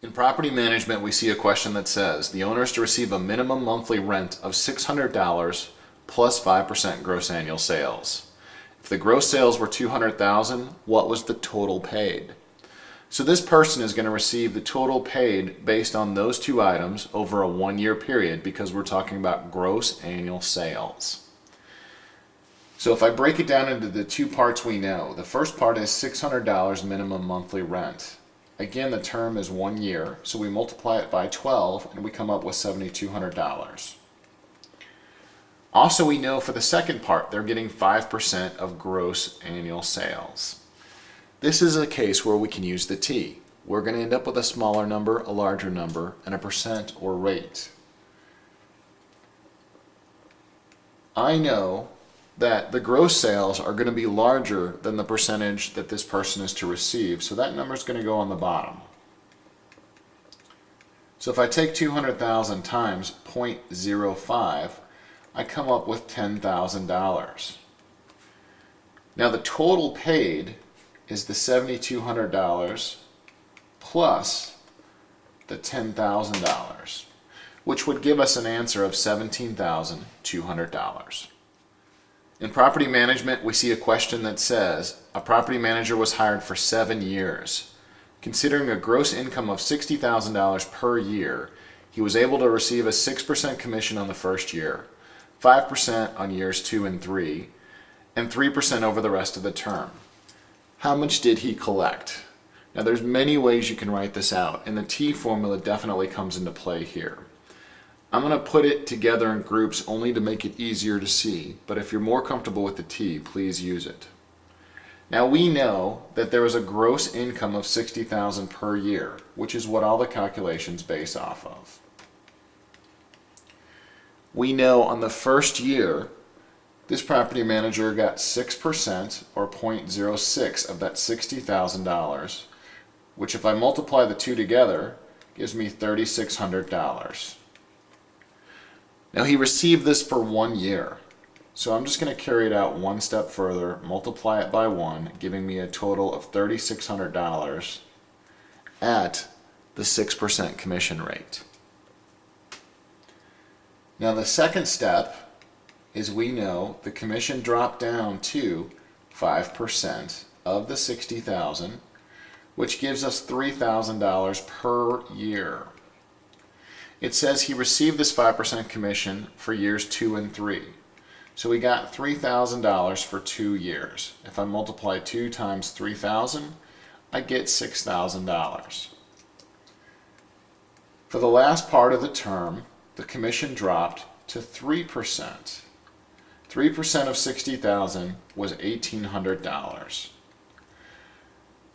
In property management, we see a question that says the owner is to receive a minimum monthly rent of $600 plus 5% gross annual sales. If the gross sales were $200,000, what was the total paid? So this person is going to receive the total paid based on those two items over a 1-year period because we're talking about gross annual sales. So if I break it down into the two parts we know, the first part is $600 minimum monthly rent. Again, the term is 1 year, so we multiply it by 12 and we come up with $7,200. Also, we know for the second part, they're getting 5% of gross annual sales. This is a case where we can use the T. We're going to end up with a smaller number, a larger number, and a percent or rate. I know that the gross sales are going to be larger than the percentage that this person is to receive, so that number is going to go on the bottom. So if I take 200,000 times 0.05, I come up with $10,000. Now the total paid is the $7,200 plus the $10,000, which would give us an answer of $17,200. In property management, we see a question that says, a property manager was hired for 7 years. Considering a gross income of $60,000 per year, he was able to receive a 6% commission on the first year, 5% on years 2 and 3, and 3% over the rest of the term. How much did he collect? Now there's many ways you can write this out, and the T formula definitely comes into play here. I'm going to put it together in groups only to make it easier to see, but if you're more comfortable with the T, please use it. Now we know that there was a gross income of $60,000 per year, which is what all the calculations base off of. We know on the first year, this property manager got 6% or 0.06 of that $60,000, which if I multiply the two together, gives me $3,600. Now he received this for 1 year, so I'm just going to carry it out one step further, multiply it by 1, giving me a total of $3,600 at the 6% commission rate. Now the second step is we know the commission dropped down to 5% of the $60,000, which gives us $3,000 per year. It says he received this 5% commission for years 2 and 3. So we got $3,000 for 2 years. If I multiply 2 times 3,000, I get $6,000. For the last part of the term, the commission dropped to 3%. 3% of 60,000 was $1,800.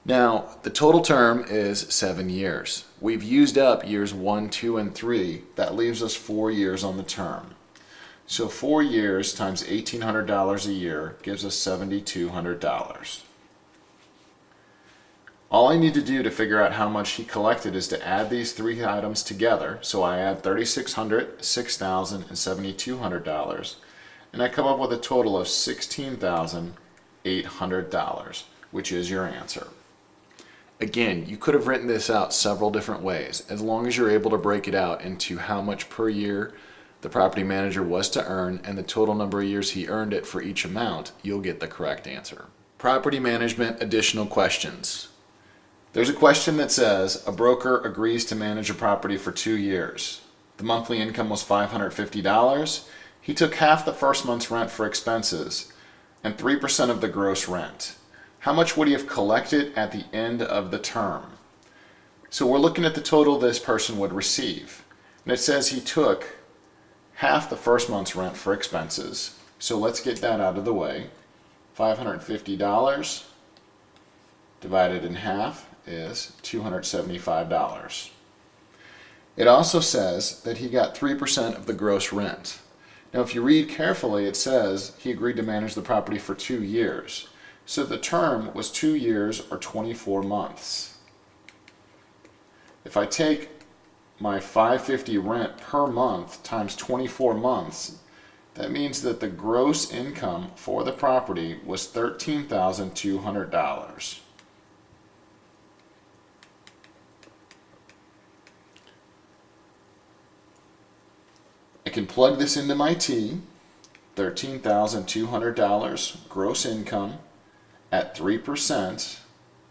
Now, the total term is 7 years. We've used up years 1, 2, and 3. That leaves us 4 years on the term. So 4 years times $1,800 a year gives us $7,200. All I need to do to figure out how much he collected is to add these three items together. So I add $3,600, $6,000, and $7,200, and I come up with a total of $16,800, which is your answer. Again, you could have written this out several different ways. As long as you're able to break it out into how much per year the property manager was to earn and the total number of years he earned it for each amount, you'll get the correct answer. Property management additional questions. There's a question that says, a broker agrees to manage a property for 2 years. The monthly income was $550. He took half the first month's rent for expenses and 3% of the gross rent. How much would he have collected at the end of the term? So we're looking at the total this person would receive. And it says he took half the first month's rent for expenses. So let's get that out of the way. $550 divided in half is $275. It also says that he got 3% of the gross rent. Now if you read carefully, it says he agreed to manage the property for 2 years. So the term was 2 years or 24 months. If I take my $550 rent per month times 24 months, that means that the gross income for the property was $13,200. plug this into my T, $13,200 gross income at 3%.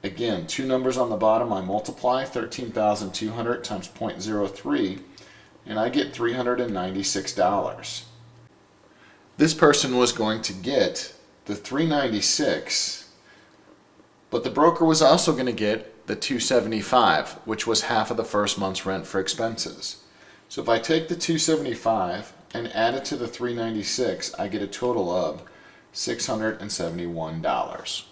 Again, two numbers on the bottom, I multiply 13,200 times 0.03, and I get $396. This person was going to get the $396, but the broker was also going to get the $275, which was half of the first month's rent for expenses. So if I take the $275 and add it to the $396, I get a total of $671.